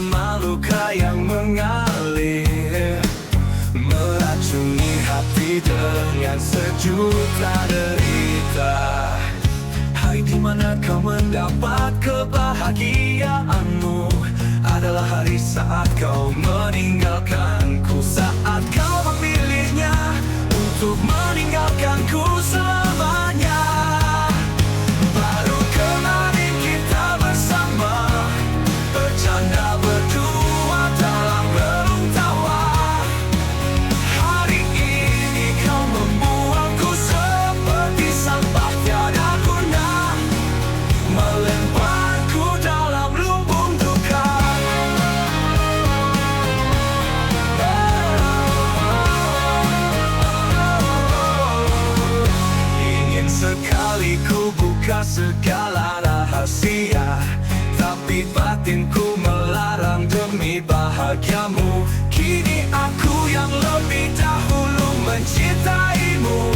bersama luka yang mengalir, meracuni hati dengan sejuta derita. Hari dimana kau mendapat kebahagiaanmu adalah hari saat kau meninggalkanku, saat kau memilihnya untuk meninggalkanku selamanya. Baru kemarin kita bersama, bercanda berdua dalam relung tawa. Hari ini kau membuangku seperti sampah tiada guna, melemparku dalam lumbung duka. Ingin sekali ku buka segala rahasia, tapi batinku melarang demi bahagiamu. Kini aku yang lebih dahulu mencintaimu,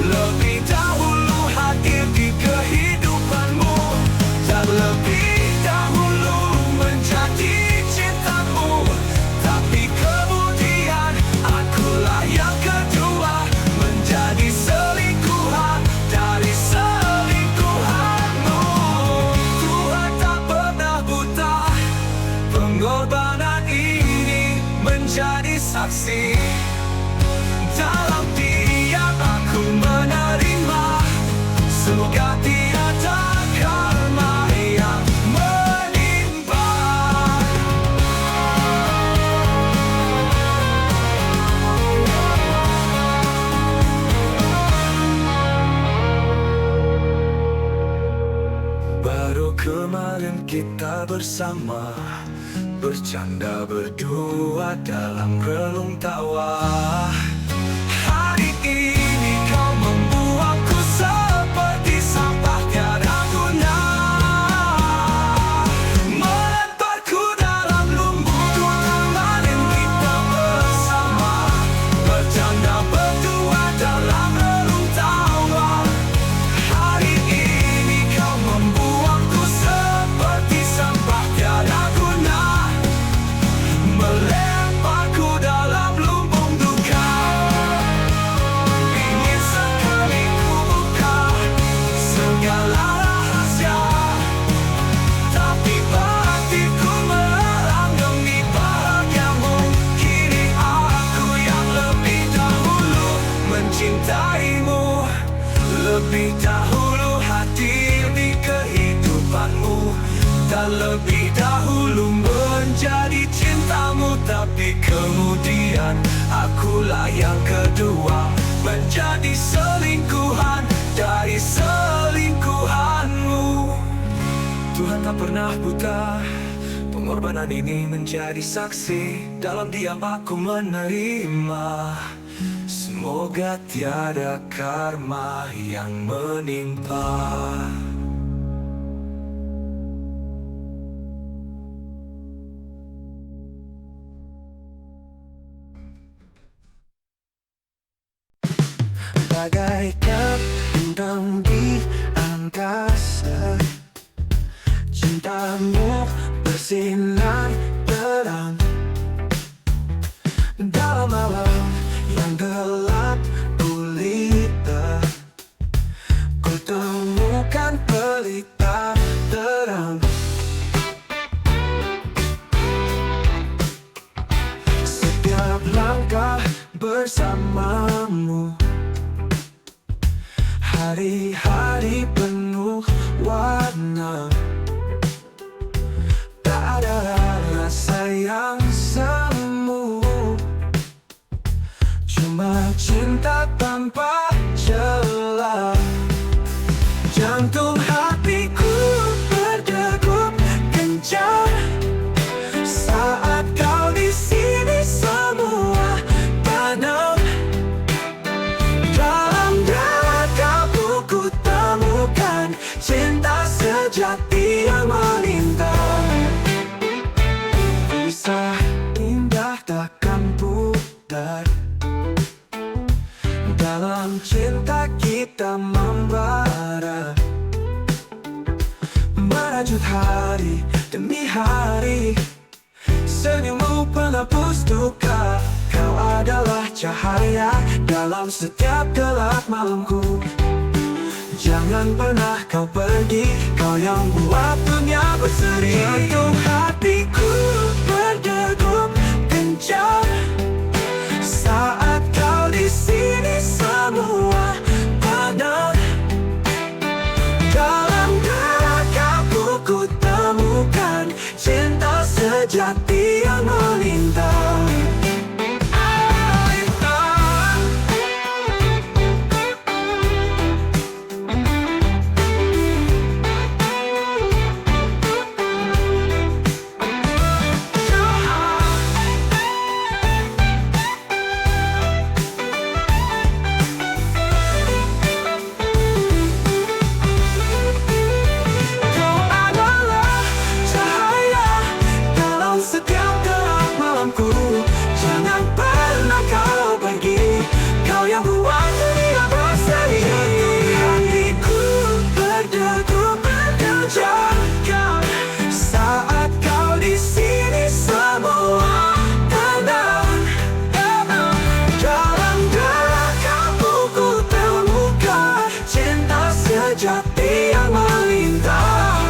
lebih dahulu hadir di kehidupanmu, dan lebih dahulu menjadi cintamu. Tapi kemudian akulah yang kedua menjadi selingkuhan dari selingkuhanmu. Tuhan tak pernah buta, pengorbanan ini menjadi saksi. Dalam diam aku menerima, semoga tiada karma yang menimpa. Baru kemarin kita bersama, bercanda berdua dalam relung tawa. Hari ini kau membuangku seperti sampah tiada guna, melemparku dalam lumbung duka. Kemarin kita bersama, bercanda berdua dalam relung tawa. Hari ini kau membuangku seperti sampah tiada guna, melemparku dalam lumbung duka. Ingin sekali ku buka segala rahasia, tapi batinku melarang demi bahagiamu. Kini aku yang lebih dahulu mencintaimu, lebih dahulu hadir di kehidupanmu, dan lebih dahulu menjadi cintamu. Tapi kemudian akulah yang kedua menjadi selingkuhan dari selingkuhanmu. Tuhan tak pernah buta, pengorbanan ini menjadi saksi. Dalam diam aku menerima, semoga tiada karma yang menimpa. Bagaikan bintang di angkasa, cintamu bersinar terang dalam malam yang gelap gulita. Ku temukan pelita terang. Setiap langkah bersamamu, hari-hari penuh warna. Tak ada rasa yang semu, cuma cinta tanpa celah. Jantung hatiku berdegup kencang saat kau di sini. Semua tanam dalam dadaku, ku temukan cinta. duka. Kau adalah cahaya dalam setiap gelap malamku. Jangan pernah kau pergi, kau yang buat dunia berseri. Jantung hatiku berdegup kencang saat kau di sini, semua tenang. Dalam gerakanku ku temukan cinta sejati yang melintang. Jangan pernah kau pergi, kau yang buat dunia berseri. Hatiku berdegup kencang saat kau di sini, semua tenang. Dalam gerakanku ku temukan cinta sejati yang melintang.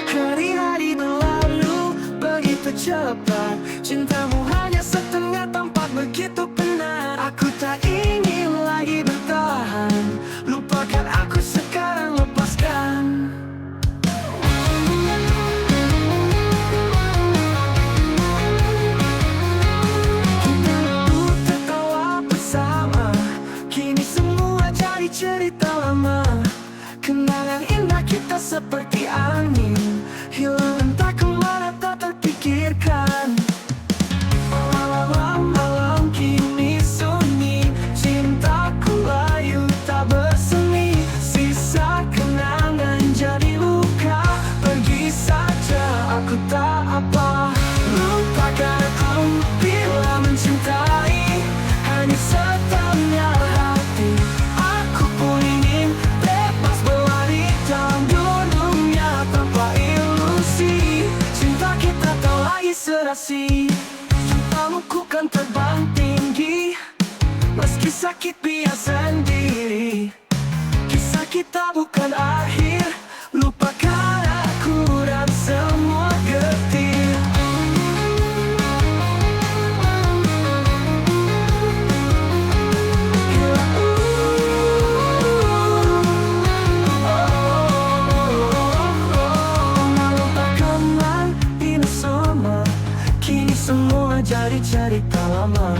Hari-hari berlalu begitu cepat, cintamu hanya setengah tampak begitu benar. Aku tak ingin lagi bertahan, lupakan aku sekarang, lepaskan. Kita dulu tertawa bersama, kini semua jadi cerita lama. Kenangan indah kita seperti angin, hilang entah kemana tak terpikirkan. Malam-malam kini sunyi, cintaku layu tak bersemi. Sisa kenangan jadi luka, pergi saja aku tak apa. Lupakan aku bila mencintai, hanya setengah hati. Aku pun ingin bebas berlari dalam dunia tanpa ilusi. Cinta kita tak lagi serasi, cintamu ku kan terbang tinggi. Meski sakit biar sendiri, kisah kita bukan akhir. Lupakan aku dan semua getir. Semua jadi cerita lama.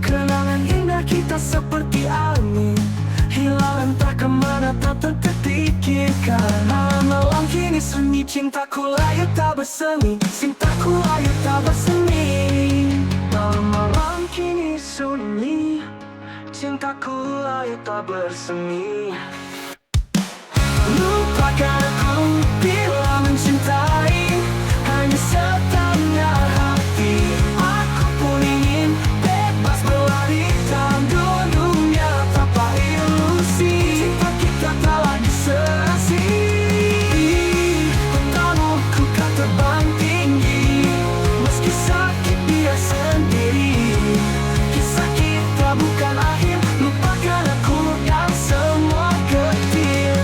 Kenangan indah kita seperti angin, hilang entah kemana tak terpikirkan. Malam kini sunyi, cintaku layu tak bersemi. Cintaku layu tak bersemi. Malam kini sunyi, cintaku layu tak bersemi. Lupakan aku bila mencintai, hanya setengah hati. Aku pun ingin bebas berlari dalam dunia tanpa ilusi. Cinta kita tak lagi serasi, untukmu ku kan terbang tinggi. Meski sakit biar sendiri, kisah kita bukan akhir. Lupakan aku dan semua getir.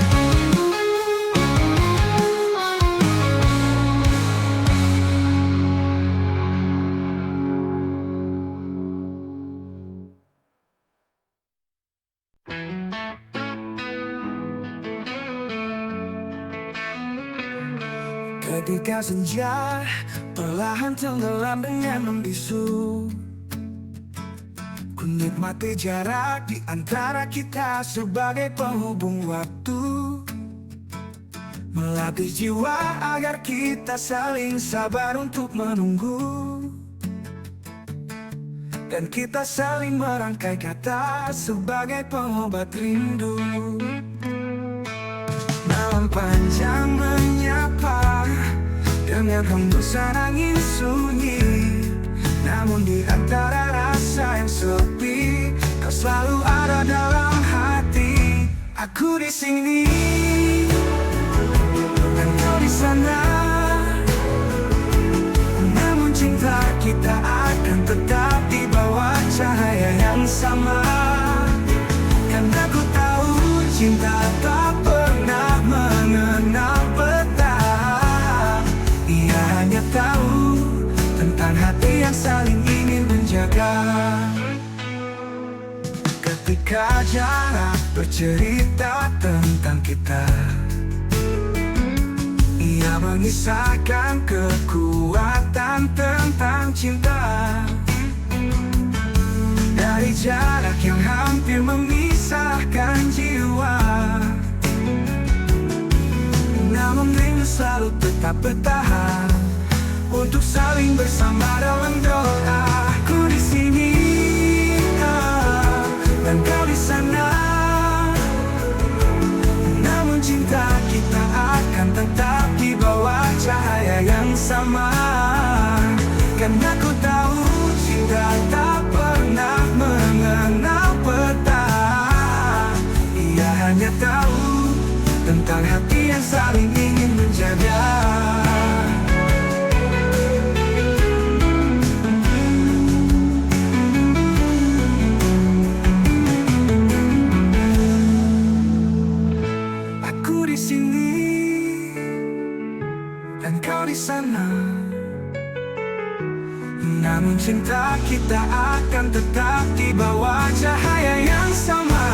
Ketika senja perlahan tenggelam dengan membisu, ku nikmati jarak di antara kita sebagai penghubung waktu. Melatih jiwa agar kita saling sabar untuk menunggu, dan kita saling merangkai kata sebagai pengobat rindu. Malam panjang menyapa dengan hembusan angin sunyi, Namun di antara rasa yang sepi, kau selalu ada dalam hati. Aku di sini dan kau di sana, namun cinta kita akan tetap di bawah cahaya yang sama. Karena ku tahu cinta tak pernah mengenal peta. Ia hanya tahu tentang hati yang saling ingin menjaga. Ketika jarak bercerita tentang kita, ia mengisahkan kekuatan tentang cinta. Dari jarak yang hampir memisahkan jiwa, namun rindu selalu tetap bertahan untuk saling bersama dalam doa. Aku di sini dan kau di sana, namun cinta kita akan tetap di bawah cahaya yang sama. Karena ku tahu cinta tak pernah mengenal peta. Ia hanya tahu tentang hati yang saling ingin menjaga. Aku di sini dan kau di sana, namun cinta kita akan tetap di bawah cahaya yang sama.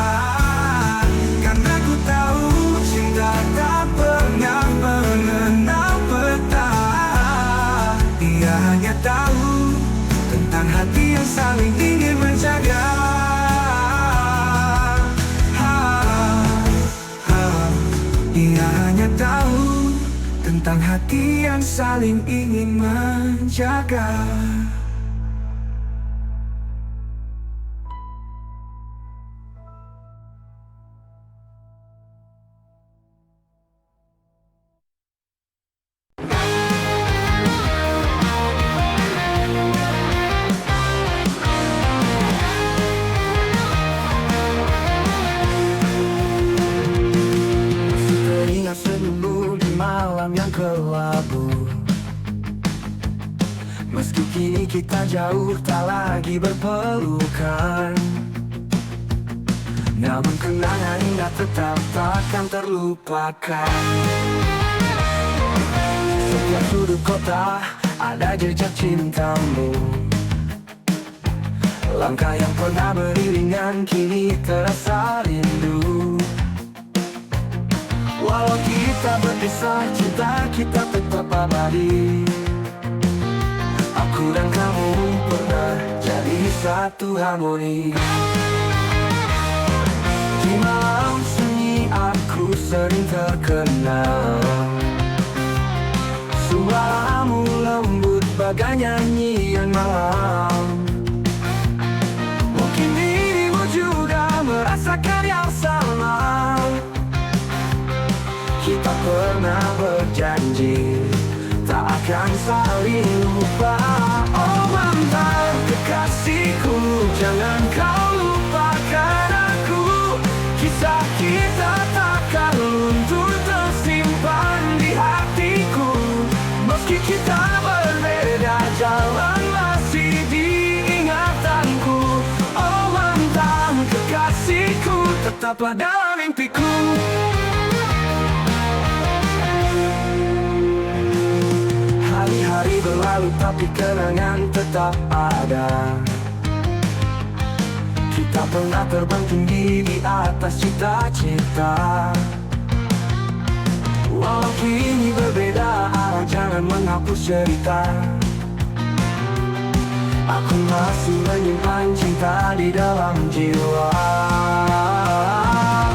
Karena ku tahu cinta tak pernah mengenal peta. Ia hanya tahu tentang hati yang saling ingin menjaga. Ia hanya tahu tentang hati yang saling ingin menjaga. Yang kelabu, meski kini kita jauh tak lagi berpelukan, namun kenangan indah tetap takkan terlupakan. Setiap sudut kota ada jejak cintamu. Langkah yang pernah beriringan kini terasa rindu. Walau kita berpisah, cinta kita tetap abadi. Aku dan kamu pernah jadi satu harmoni. Di malam sunyi aku sering terkenal. Suaramu lembut bagai nyanyian malam. Mungkin dirimu juga merasakan yang sama. Kita pernah berjanji tak akan saling lupa. Oh mantan kekasihku, jangan kau lupakan aku. Kisah kita takkan luntur, tersimpan di hatiku. Meski kita berbeda jalan, masih di ingatanku. Oh mantan kekasihku, tetaplah dalam mimpiku. Hari-hari berlalu tapi kenangan tetap ada. Kita pernah terbang tinggi di atas cita-cita. Walau kini berbeda arah, jangan menghapus cerita. Aku masih menyimpan cinta di dalam jiwa.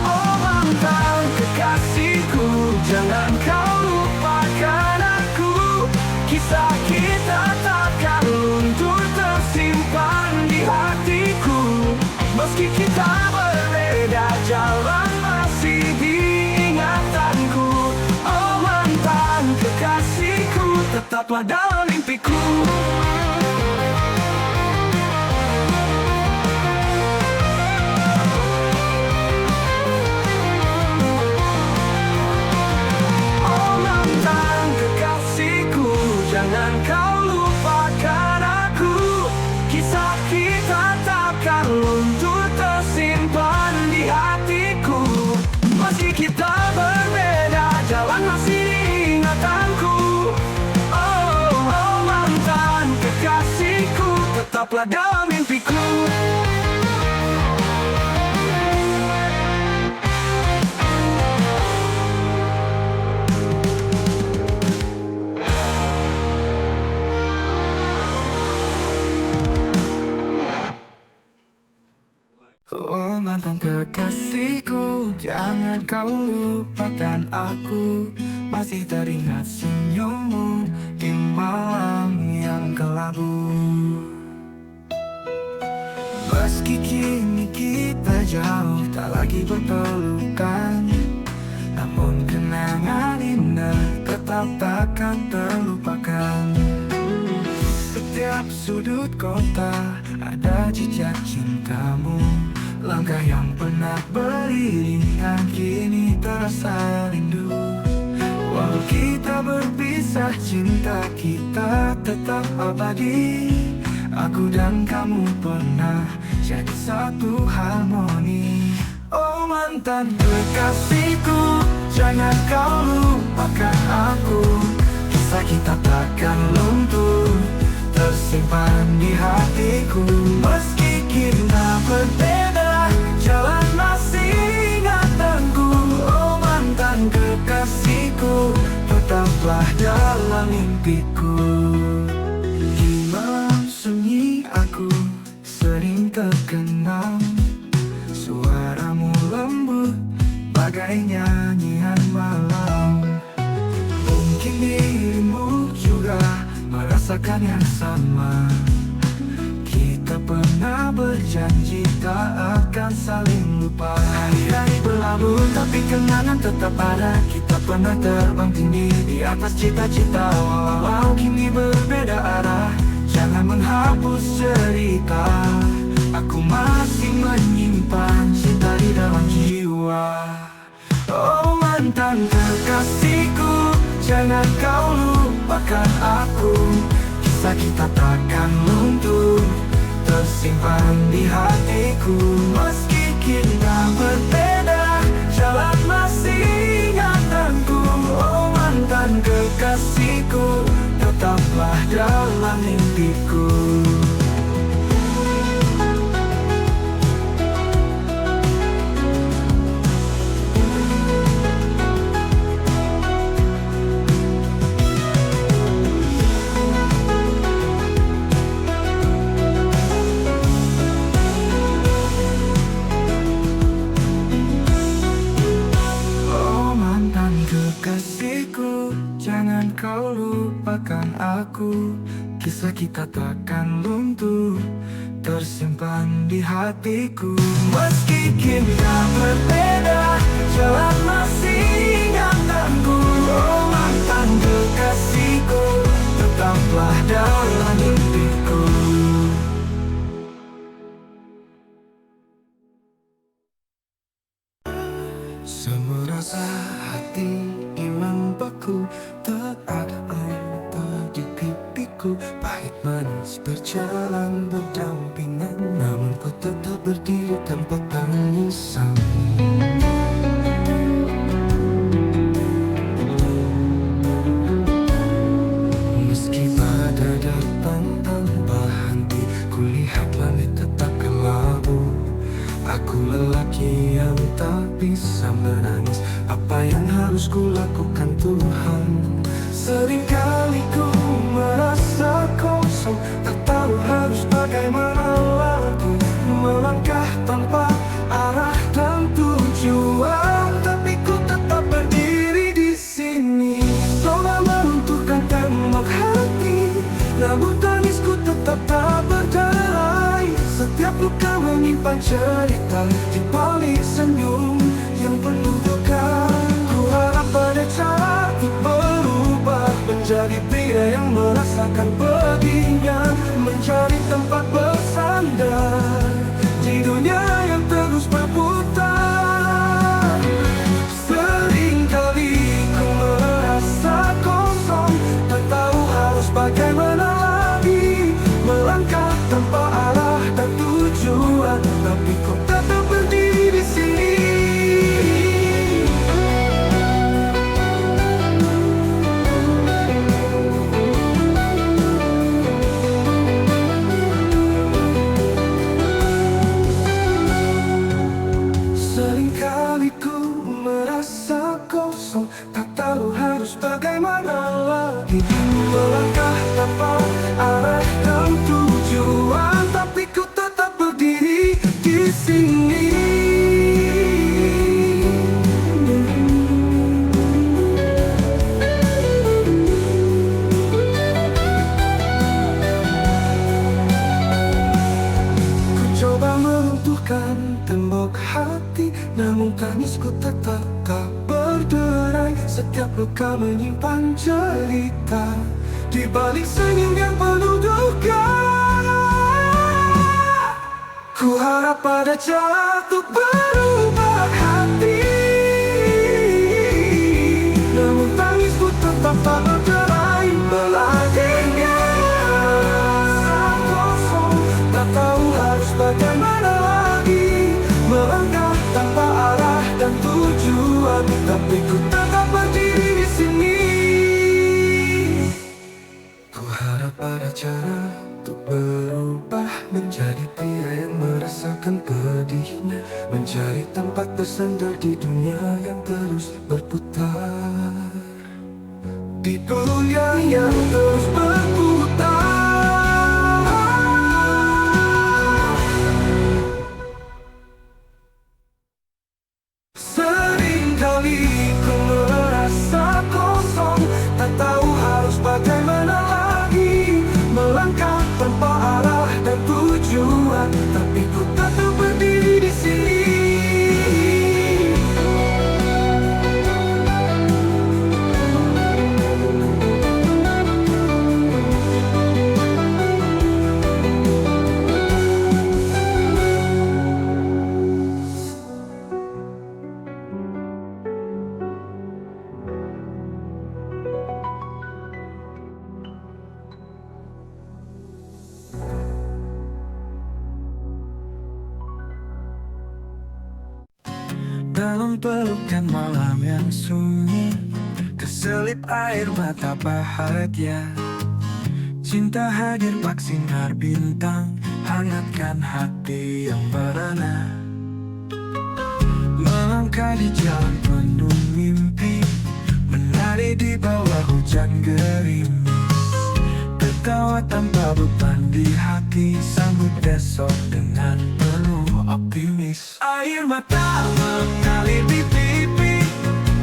Oh mantan kekasihku, jangan kau lupakan aku. Kisah kita takkan luntur, tersimpan di hatiku. Meski kita berbeda jalan, masih di ingatanku. Oh mantan kekasihku, tetaplah dalam mimpiku. tetaplah dalam mimpiku. Oh mantan kekasihku, jangan kau lupakan aku. Masih teringat senyummu di malam yang kelabu. Meski kini kita jauh, tak lagi berpelukan, namun kenangan indah tetap takkan terlupakan. Setiap sudut kota ada jejak cintamu. Langkah yang pernah beriringan kini terasa rindu. Walau kita berpisah, cinta kita tetap abadi. Aku dan kamu pernah jadi satu harmoni. Oh mantan kekasihku, jangan kau lupakan aku. Kisah kita takkan luntur, tersimpan di hatiku. Meski kita berbeda, jalan masih ingatanku. Oh mantan kekasihku, tetaplah dalam mimpiku. Di malam sunyi aku sering terkenang, suaramu lembut bagai nyanyian malam. Mungkin dirimu juga merasakan yang sama. Kita pernah berjanji tak akan saling lupa. Hari-hari berlalu tapi kenangan tetap ada. Kita pernah terbang tinggi di atas cita-cita. Walau kini berbeda arah, jangan menghapus cerita. Aku masih menyimpan cinta di dalam jiwa. Oh mantan kekasihku, jangan kau lupakan aku. Kisah kita takkan luntur, tersimpan di hatiku. Meski kita berbeda, jalan masih ingatanku. Oh mantan kekasihku, tetaplah dalam mimpiku. Jangan kau lupakan aku. Kisah kita takkan luntur, tersimpan di hatiku. Meski kita berbeda, jalan masih ingatanku. Oh mantan kekasihku, tetaplah dalam mimpiku. Semerasa hati membeku, tak ada air di pipiku. Pahit manis berjalan berdampingan, namun ku tetap berdiri tanpa tangisan. Meski badai datang tanpa henti, kulihat langit tetap kelabu. Aku lelaki yang tak bisa menangis. Apa yang harus kulakukan Tuhan? Seringkali ku merasa kosong, tak tahu harus bagaimana lagi. Melangkah tanpa arah dan tujuan, tapi ku tetap berdiri di sini. Coba meruntuhkan tembok hati, namun tangisku tetap tak berderai. Setiap luka menyimpan cerita di balik senyum yang penuh duka. Ku harap pada cara berubah menjadi pria yang merasakan pedihnya, mencari tempat bersandar di dunia yang terus berputar. Seringkali ku merasa kosong, tak tahu harus bagaimana lagi. Melangkah tanpa arah dan tujuan, tapi kau tetap berdiri di sini. luka menyimpan cerita di balik senyum yang penuh duka. Ku harap pada cara untuk berubah hati, namun tangisku tetap tak berderai. Belakangnya saat kosong, tak tahu harus bagaimana lagi. Melangkah tanpa arah dan tujuan, tapi ku tetap berdiri di sini. Ku harap ada cara untuk berubah menjadi pria yang merasakan pedihnya, mencari tempat bersandar di dunia yang terus berputar, di dunia yang terus berputar. Seringkali ku merasa kosong, tak tahu harus bagaimana lagi. Melangkah tanpa arah dan tujuan, tapi ku tetap berdiri di sini. Dalam pelukan malam yang sunyi, keselip air mata bahagia. Cinta hadir bak sinar bintang, hangatkan hati yang merana. Melangkah di jalan penuh mimpi, menari di bawah hujan gerimis. Tertawa tanpa beban di hati, sambut besok dengan penuh optimis. Air mata mengalir di pipi,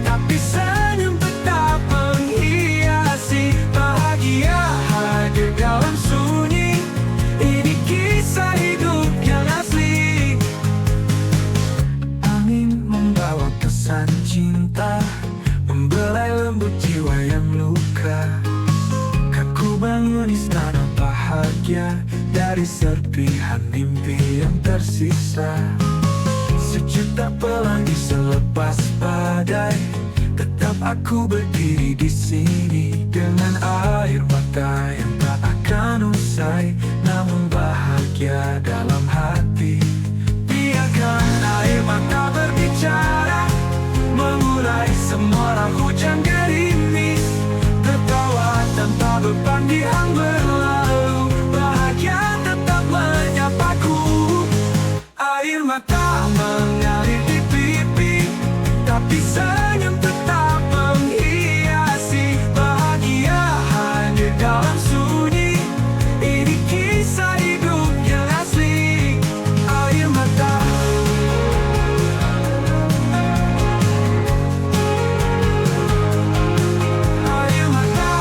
tapi senyum tetap menghiasi. Bahagia hadir dalam sunyi, ini kisah hidup yang asli. Angin membawa pesan cinta, membelai lembut jiwa yang luka. Kan ku bangun istana bahagia dari serpihan mimpi yang tersisa. Sejuta pelangi selepas badai, tetap aku berdiri di sini dengan air mata yang tak akan usai, namun bahagia dalam hati. Biarkan air mata berbicara, mengurai semua hujan gerimis. Tertawa tanpa beban di yang berlalu, bahagia tetap menyapaku. Air mata mengalir di pipi, tapi senyum tetap menghiasi. Bahagia hadir dalam sunyi, ini kisah hidup yang asli. Air mata, air mata.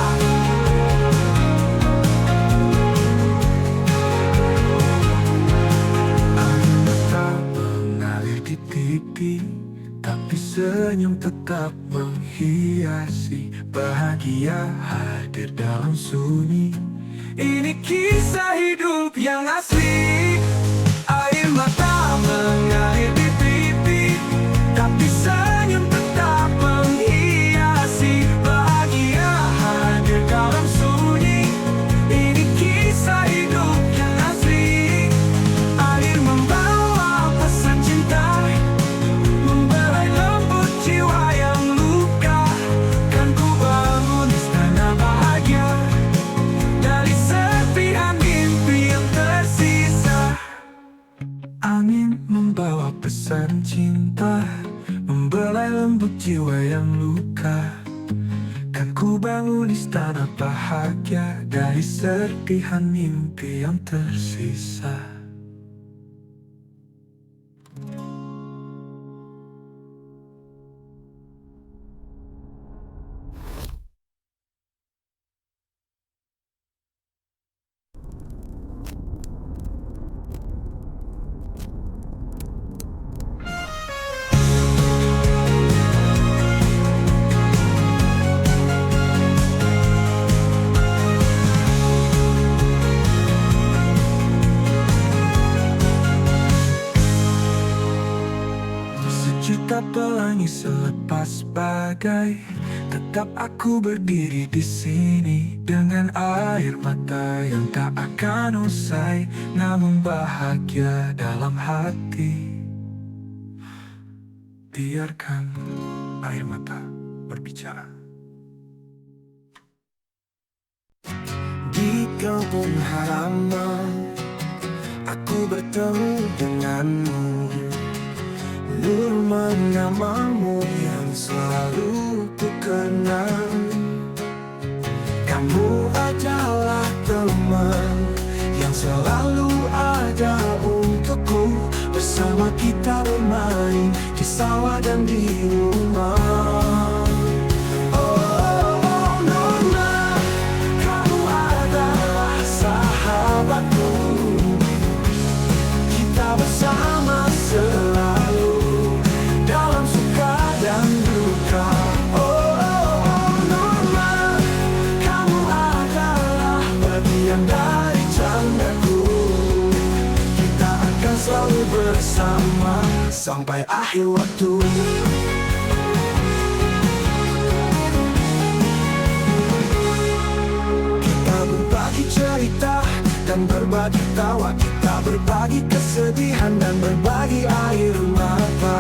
Air mata mengalir di pipi, tapi senyum tetap menghiasi. Bahagia hadir dalam sunyi, ini kisah hidup yang asli. Air mata mengalir di pipi, tapi senyum tetap menghiasi. Bahagia hadir dalam sunyi, ini kisah hidup yang asli. Air membawa pesan cinta, membelai lembut jiwa yang luka. Kan ku bangun istana bahagia dari serpihan mimpi yang tersisa. Angin membawa pesan cinta, membelai lembut jiwa yang luka. Kan ku bangun istana bahagia dari serpihan mimpi yang tersisa. mata pelangi selepas bagai, tetap aku berdiri di sini dengan air mata yang tak akan usai, namun bahagia dalam hati. Biarkan air mata berbicara. Di kampung halaman aku bertemu denganmu. Nur namamu yang selalu ku kenang. Kamu adalah teman yang selalu ada untukku. Bersama kita bermain di sawah dan di rumah. Oh, Nona, kamu adalah sahabatku. Kita bersama selalu dalam suka dan duka. Oh, Nona, kamu adalah bagian dari candaku. Kita akan selalu bersama sampai akhir waktu. Kita berbagi cerita dan berbagi tawa. Kita berbagi kesedihan dan berbagi air mata.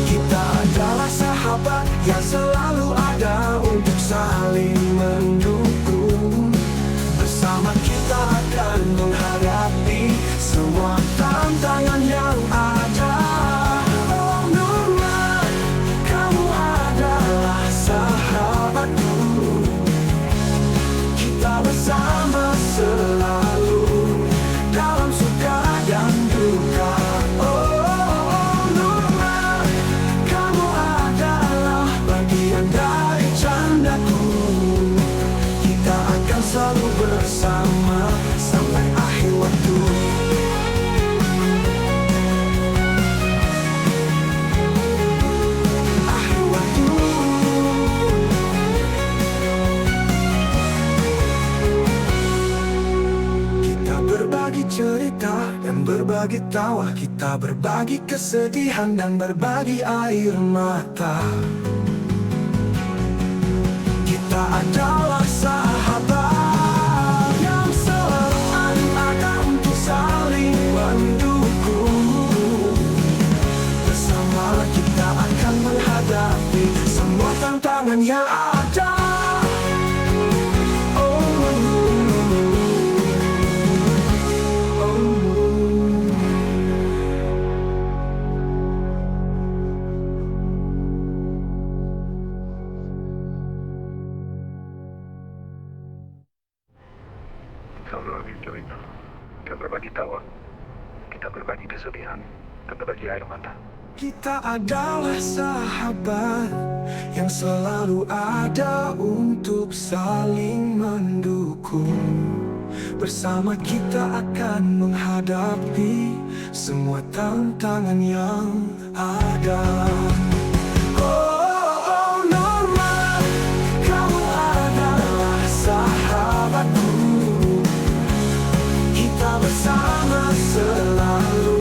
Kita adalah sahabat yang selalu ada untuk saling mendukung. Bersama kita akan menghadapi semua tantangan yang ada. Oh, Nurma, kamu adalah sahabatku. Kita bersama selalu dalam suka dan duka. Oh, Nurma, kamu adalah bagian dari candaku. Kita akan selalu bersama sampai akhir waktu. Akhir waktu. Kita berbagi cerita dan berbagi tawa. Kita berbagi kesedihan dan berbagi air mata. Kita adalah sahabat yang selalu ada untuk saling mendukung. Bersama kita akan menghadapi semua tantangan yang ada. Oh, Kita berbagi cerita, kita berbagi tawa, kita berbagi kesedihan, kita berbagi air mata. kita adalah sahabat yang selalu ada untuk saling mendukung. Bersama kita akan menghadapi semua tantangan yang ada. Oh, Norma, kamu adalah sahabatku. Kita bersama selalu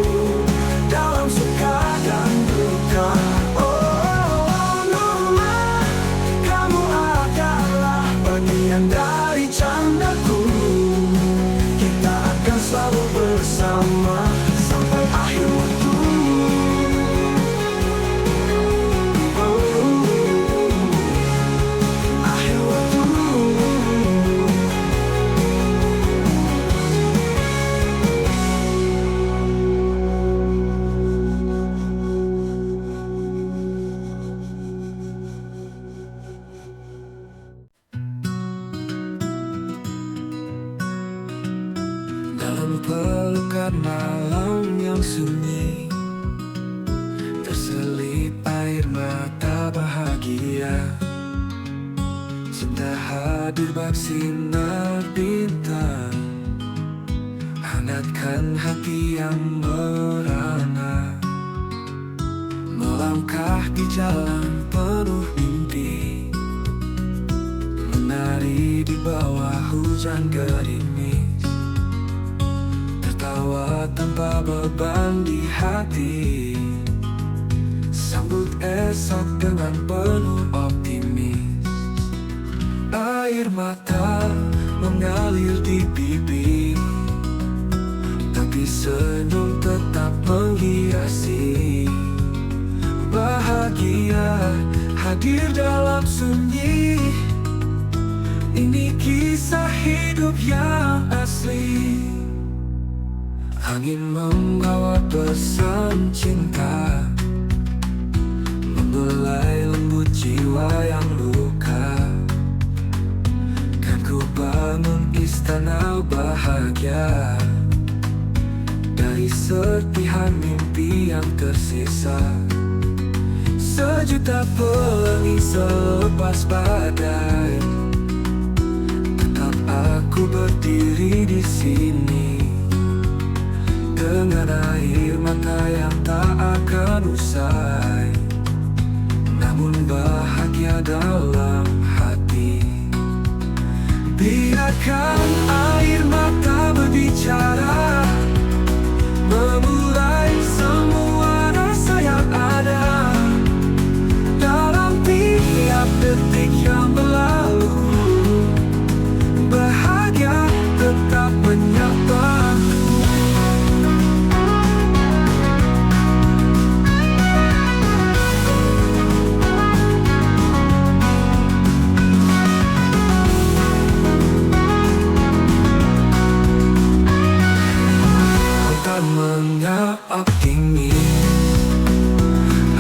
dalam suka dan duka. Oh, Norma, kamu adalah bagian dari candaku. Kita akan selalu bersama sampai akhir waktu. Akhir waktu. Dalam pelukan malam yang sunyi, terselip air mata bahagia. Cinta hadir bak sinar bintang, hangatkan hati yang merana. Melangkah di jalan penuh mimpi, menari di bawah hujan gerimis. Tertawa tanpa beban di hati. Sambut esok dengan penuh optimis. Air mata mengalir di pipi, tapi senyum tetap menghiasi. Bahagia hadir dalam sunyi. Ini kisah hidup yang asli. Angin membawa pesan cinta, membelai lembut jiwa yang luka. Kan ku bangun istana bahagia dari serpihan mimpi yang tersisa. Sejuta pelangi selepas badai, tetap aku berdiri di sini dengan air mata yang tak akan usai, namun bahagia dalam hati. Biarkan air mata berbicara, memulai semua rasa yang ada dalam tiap detik yang berlalu. Bahagia tetap menyapa. Optimis,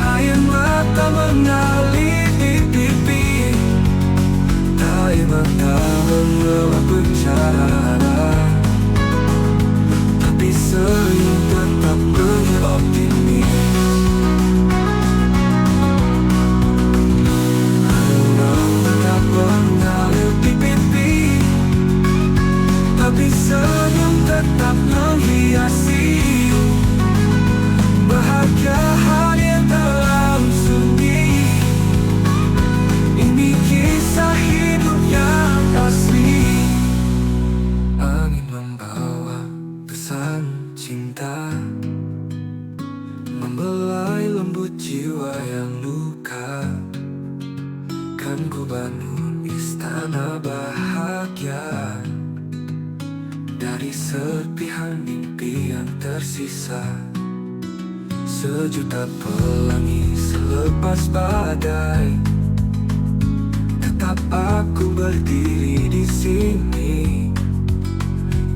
air mata mengalir di pipi, air mata mengelap berbicara, tapi senyum tetap beroptimis. Air mata mengalir di pipi, tapi senyum tetap menghiasi. Bahagia hadir dalam sunyi. Ini kisah hidup yang asli. Angin membawa pesan cinta, membelai lembut jiwa yang luka. Kan ku bangun istana bahagia dari serpihan mimpi yang tersisa. Sejuta pelangi selepas badai, tetap aku berdiri di sini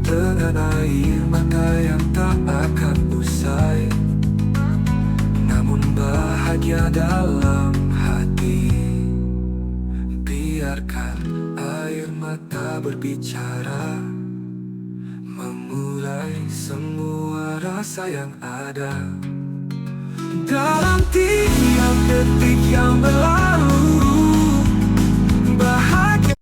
dengan air mata yang tak akan usai, namun bahagia dalam hati. Biarkan air mata berbicara, memulai semua rasa yang ada dalam tiap detik yang berlalu. Bahagia.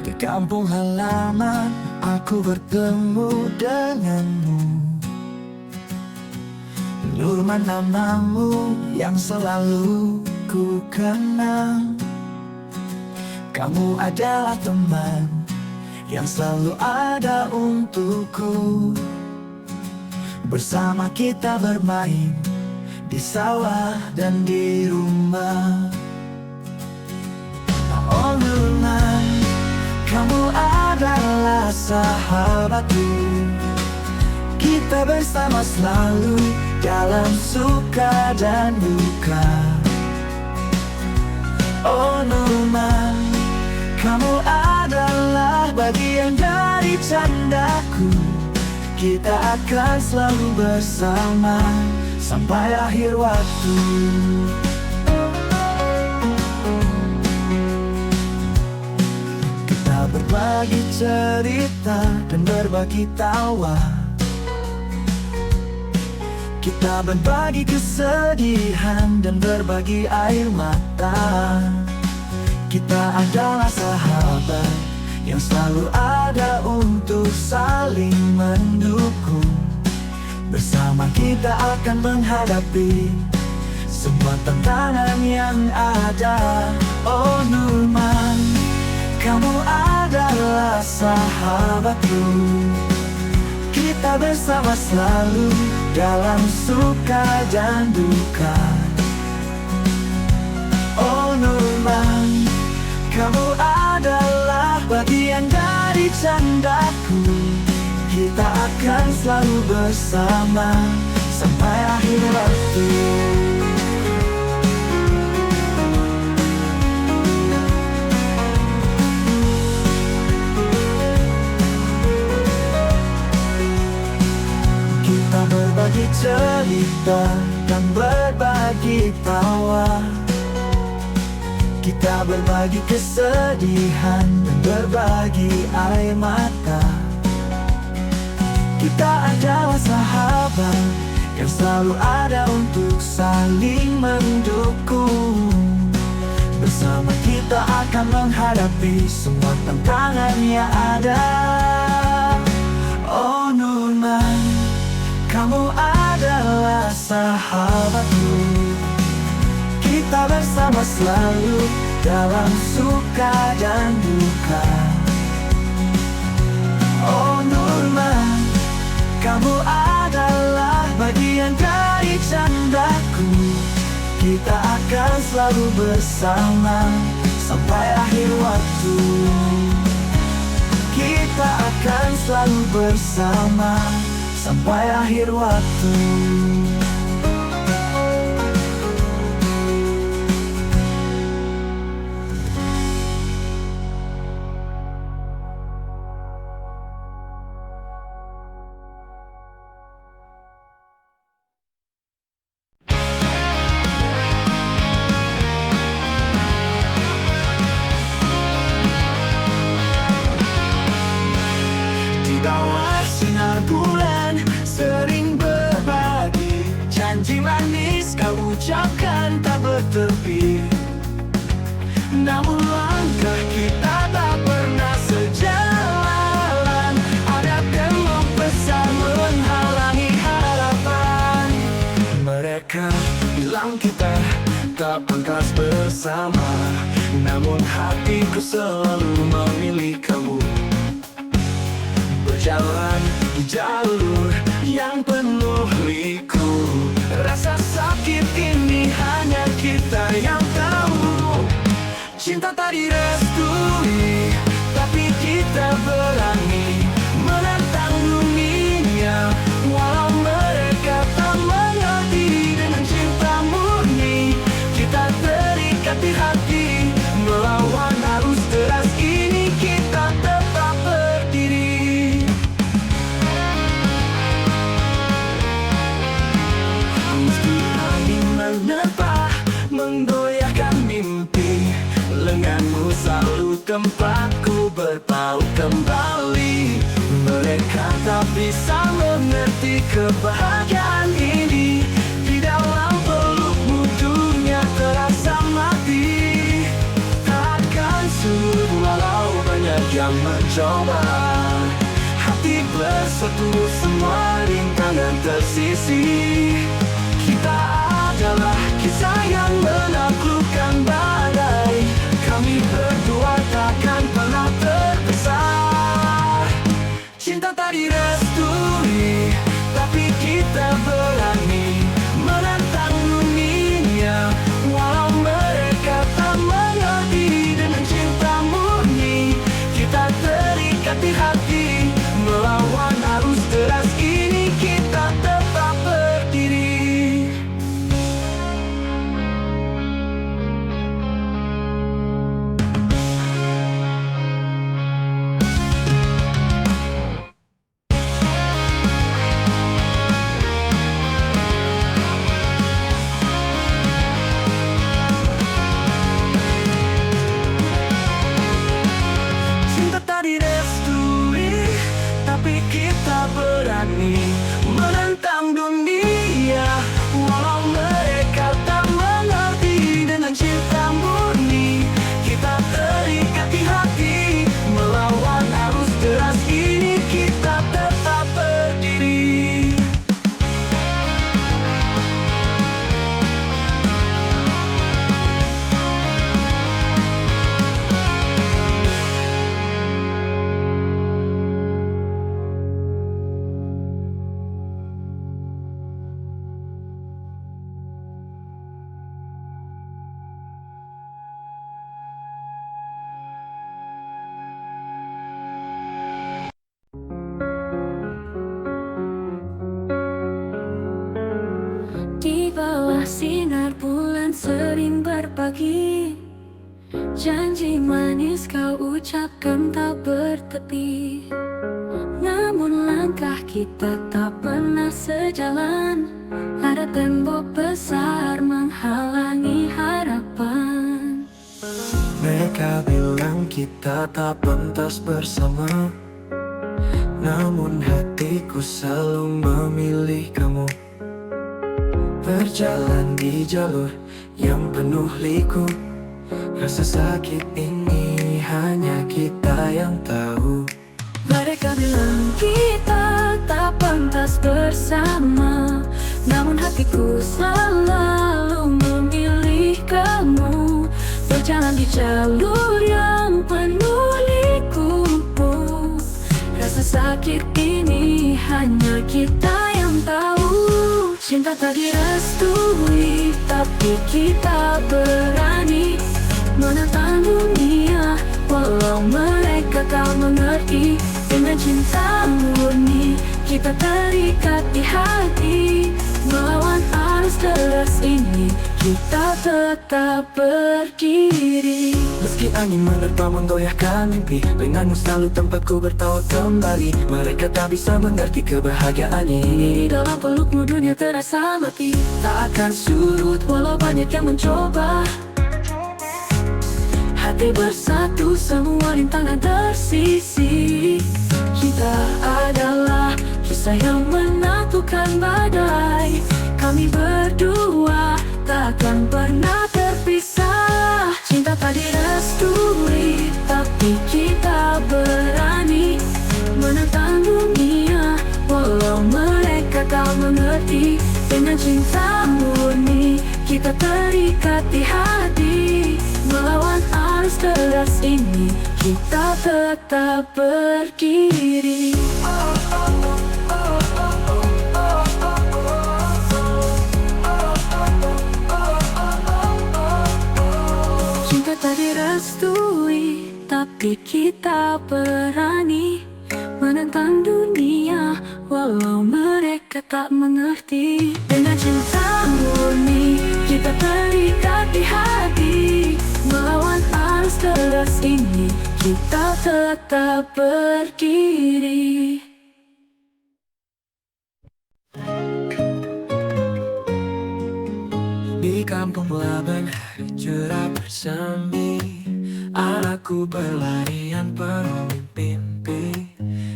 Di kampung halaman aku bertemu denganmu. Nurman namamu yang selalu ku kenang. Kamu adalah teman yang selalu ada untukku. Bersama kita bermain di sawah dan di rumah. Oh Nurman, kamu adalah sahabatku. Kita bersama selalu dalam suka dan duka. Oh Nurman, kamu adalah bagian dari candaku. Kita akan selalu bersama sampai akhir waktu. Kita berbagi cerita dan berbagi tawa. Kita berbagi kesedihan dan berbagi air mata. Kita adalah sahabat yang selalu ada untuk saling mendukung. Bersama kita akan menghadapi semua tantangan yang ada. Oh Nurman, kamu ada adalah sahabatku. Kita bersama selalu dalam suka dan duka. Oh Nurman, kamu adalah bagian dari candaku. Kita akan selalu bersama sampai akhir waktu. Kita berbagi cerita dan berbagi tawa. Kita berbagi kesedihan dan berbagi air mata. Kita adalah sahabat yang selalu ada untuk saling mendukung. Bersama kita akan menghadapi semua tantangan yang ada. Oh Nurman, kamu adalah sahabatku. Kita bersama selalu dalam suka dan duka. Oh Nurman, kamu adalah bagian dari candaku. Kita akan selalu bersama sampai akhir waktu. Kita akan selalu bersama sampai akhir waktu. Bawah sinar bulan sering berbagi janji manis kau ucapkan tak bertepi. Namun langkah kita tak pernah sejalan. Ada tembok besar menghalangi harapan. Mereka bilang kita tak pantas bersama, namun hatiku selalu memilih kamu. Berjalan di jalur yang penuh liku. Rasa sakit ini hanya kita yang tahu. Cinta tak direstui, tapi kita berani menantang dunia. Walau mereka tak mengerti dengan cinta murni, kita terikat di hati. Melawan arus deras ini kita tetap berdiri. Meski angin menerpa, menggoyahkan mimpi, lenganmu selalu tempatku berpaut kembali. Mereka tak bisa mengerti kebahagiaan ini. Di dalam pelukmu dunia terasa mati. Takkan sulit walau banyak yang mencoba. Hati bersatu, semua rintangan tersisih. Kita adalah kisah yang menaklukkan badai. Kami berdua takkan pernah terpisah. Cinta tak direstui, tapi kita berani menantang dunia. Walau mereka tak mengerti dengan cinta murni, kita terikat di hati. Melawan arus deras ini kita tetap berdiri. ini. Janji manis kau ucapkan tak bertepi, namun langkah kita tak pernah sejalan. Ada tembok besar menghalangi harapan. Mereka bilang kita tak pantas bersama, namun hatiku selalu memilih kamu. Berjalan di jalur yang penuh liku, rasa sakit ini hanya kita yang tahu. Mereka bilang kita tak pantas bersama, namun hatiku selalu memilih kamu. Berjalan di jalur yang penuh liku, rasa sakit ini hanya kita yang tahu. Cinta tak direstui, tapi kita berani menentang dunia, walau mereka tak mengerti. Dengan cinta murni kita terikat di hati, melawan arus deras ini kita tetap berdiri. Meski angin menerpa menggoyahkan mimpi, denganmu selalu tempatku bertawa kembali. Mereka tak bisa mengerti kebahagiaan ini. Dalam pelukmu dunia terasa mati, Tak akan surut walau banyak yang mencoba. Hati bersatu, semua rintangan tersisi. Kita adalah kisah yang menyatukan badai. Kami berdua takkan pernah terpisah. Cinta tak direstui, tapi kita berani menentang dunia, walau mereka tak mengerti. Dengan cinta murni kita terikat di hati, melawan arus deras ini kita tetap berdiri. Cinta tak direstui, tapi kita berani menentang dunia, walau mereka tak mengerti. Dengan cinta murni kita terikat di hati, melawan arus deras ini kita tetap berdiri. Di kampung Laban hari cerah bersemi, anakku berlarian penuh mimpi.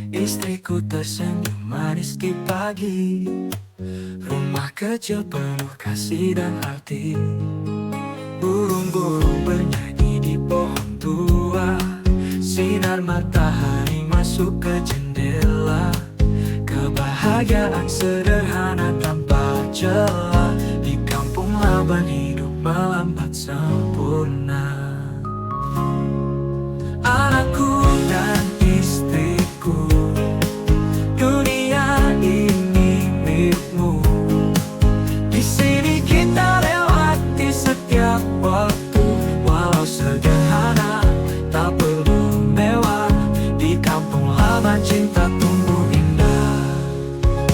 Istriku tersenyum manis di pagi, rumah kecil penuh kasih dan arti. Burung-burung bernyanyi di pohon tua, sinar matahari masuk ke jendela. Kebahagiaan sederhana tanpa celah, di kampung Laban hidup melambat sempurna. Anakku dan istriku, dunia ini milikmu. Di sini kita lewati setiap waktu, walau sederhana tak perlu mewah. Di kampung Laban cinta tumbuh indah.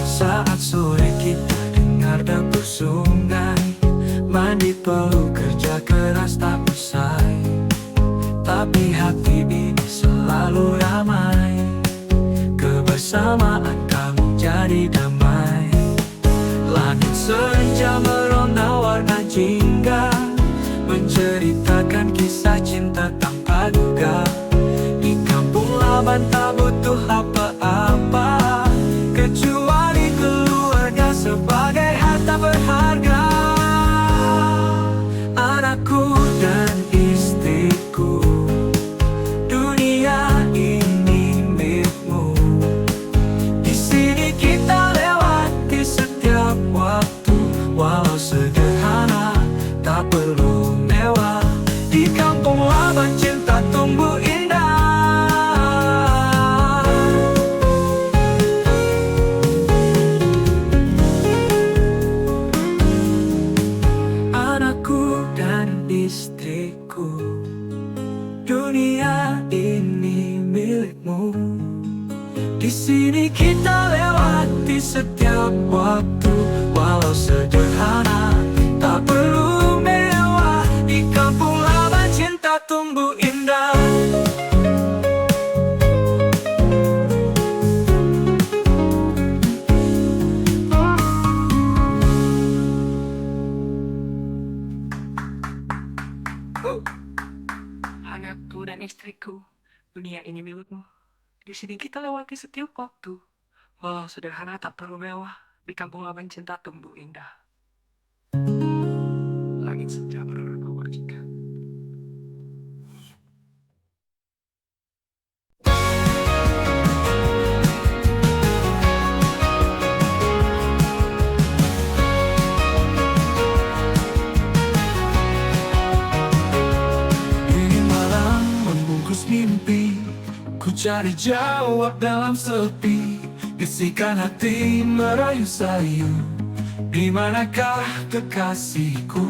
Saat sore kita dengar dapur sungai, mandi perlu kerja keras tak usai, tapi hati ini selalu ramai. Kebersamaan kami jadi damai. Langit senja merona warna jingga, menceritakan kisah cinta tanpa duga. Di kampung Laban tak butuh apa-apa, kecuali keluarga sebagai harta berharga. Anakku dan istriku, dunia ini milikmu. Di sini kita lewati setiap waktu, walau sederhana tak perlu mewah. Di kampung Laban cinta tumbuh indah. Anakku dan istriku, dunia ini milikmu. Di sini kita lewati setiap waktu, walau sederhana tak perlu mewah. Di kampung cinta tumbuh indah. Anakku dan istriku, dunia ini milikmu. Di sini kita lewati setiap waktu. Walau sederhana tak perlu mewah, di kampung halaman cinta tumbuh indah. Langit senja berwarna warna. Dingin malam membungkus mimpi, ku cari jawab dalam sepi. Bisikan hati merayu sayu, di manakah kekasihku?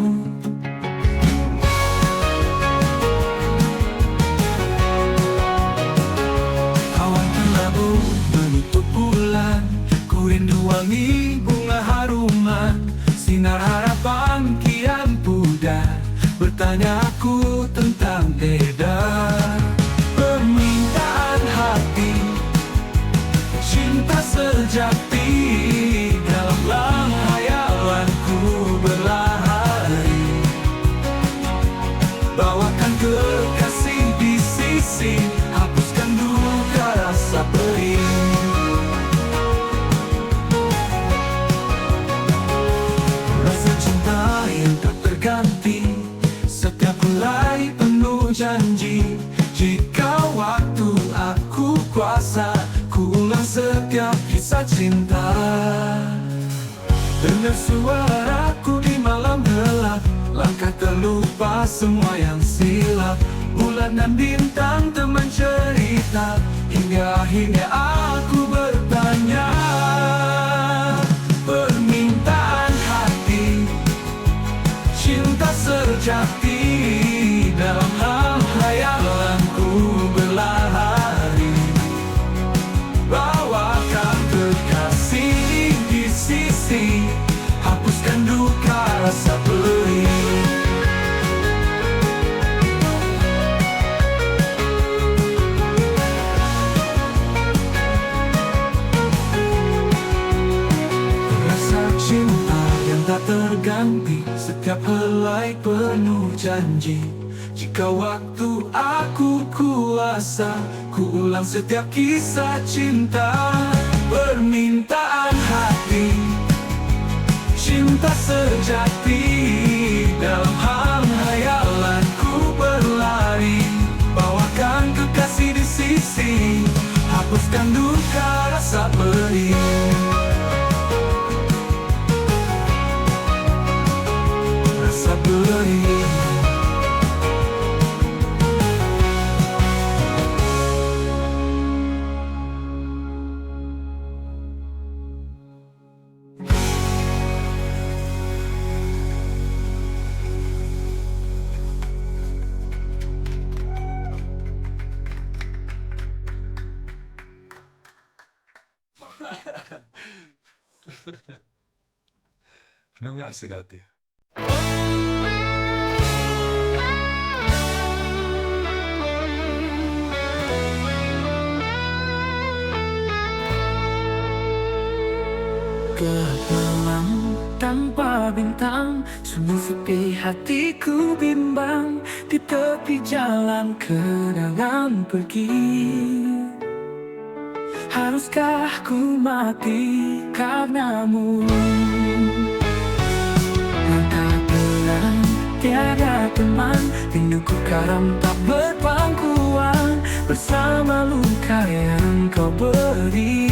Awan terlalu menutup bulan, ku rindu wangi bunga haruman. Sinar harapan kian pudar, bertanya aku tentang edar. Permintaan hati, cinta sejati, dalam hayalanku berlari. Bawakan kekasih di sisi, hapuskan duka rasa perih. Rasa cinta yang tak terganti, setiap helai penuh janji. Jika waktu aku kuasa, ku ulang setiap kisah cinta. Dengar suaraku di malam gelap, langkah terlupa semua yang silap. Bulan dan bintang teman cerita, hingga akhirnya aku bertanya. Permintaan hati, cinta sejati, dalam hayalanku berlari. Bawakan kekasih di sisi, hapuskan duka rasa perih. Rasa cinta yang tak terganti, setiap helai penuh janji. Jika waktu aku kuasa, ku ulang setiap kisah cinta. Permintaan hati, cinta sejati, dalam hayalanku berlari. Bawakan kekasih di sisi, hapuskan duka rasa perih. Rasa perih. Não asik hati. Gelap malam tanpa bintang, sungguh sepi hatiku bimbang. Di tepi jalan kenangan pergi, haruskah ku mati karenamu? Langkah gelap tiada teman, rinduku karam tak berpangkuan. Bersama luka yang kau beri,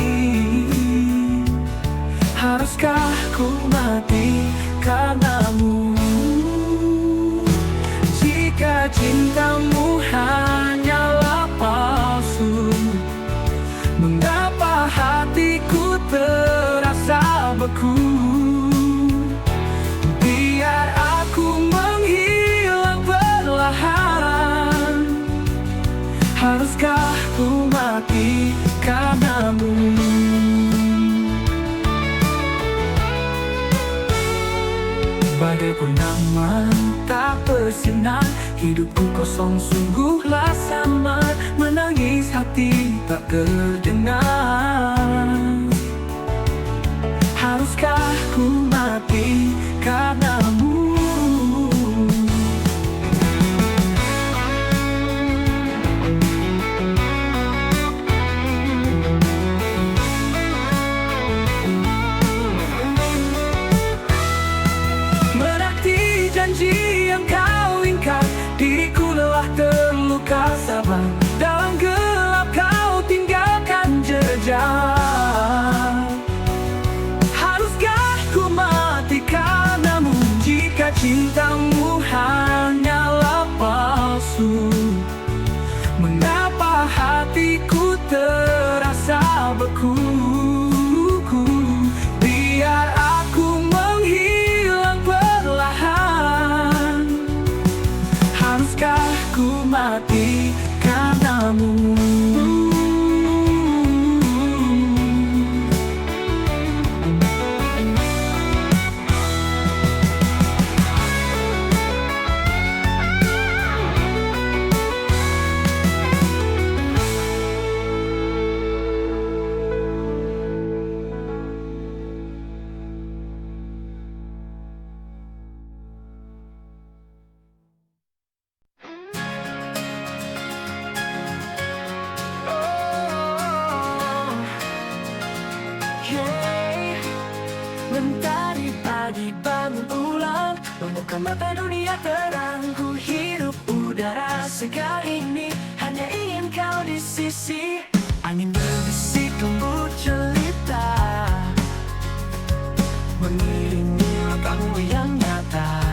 haruskah ku mati karenamu? Jika cintamu hanyalah palsu, mengapa hatiku terasa beku? Biar aku menghilang perlahan, haruskah ku mati karenamu? Bagai purnama tak bersinar, Hidupku kosong sungguhlah samar, menangis hati tak terdengar. Haruskah ku mati karenamu? Merakti janji yang kau ingkar, diriku lelah terluka sabar. Dalam gelap kau tinggalkan jejak. Haruskah ku mati karenamu? Jika cintamu hanyalah palsu, mengapa hatiku terasa beku? Biar aku menghilang perlahan. Haruskah ku mati karenamu? Mentari pagi bangun ulang, membuka mata dunia terang. Ku hirup udara segar ini, hanya ingin kau di sisi. Angin berbisik lembut jelita, mengiringi langkahmu yang nyata.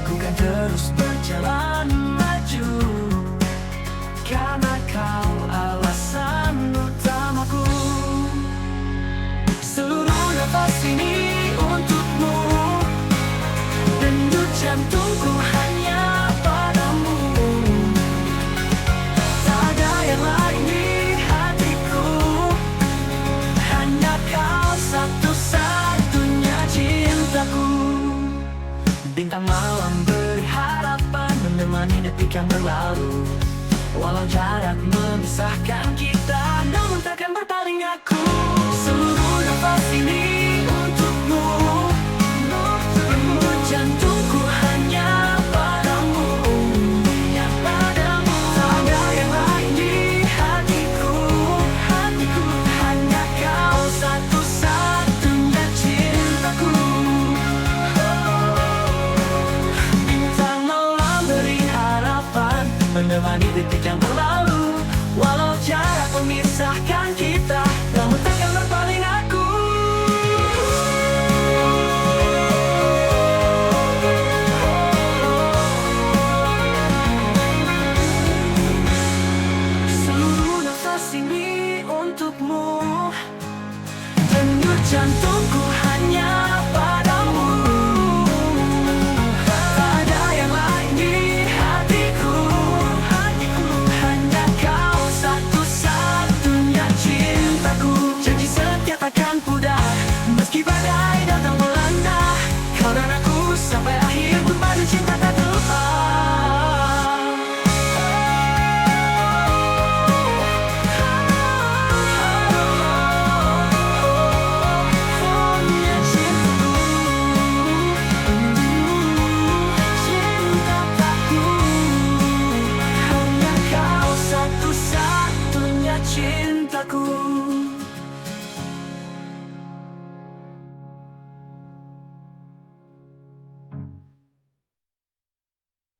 Ku kan terus berjalan maju, karena kau alasan utamaku. Seluruh nafas ini untukmu, denyut jantungku hanya padamu. Tak ada yang lain di hatiku, hanya kau satu-satunya cintaku. Bintang malam beri harapan, menemani detik yang berlalu. Walau jarak memisahkan kita, namun takkan berpaling aku. Seluruh nafas ini untukmu, denyut jantungku hanya padamu. Tak ada yang lain di hatiku, hanya kau satu-satunya cintaku. Bintang malam beri harapan, menemani detik yang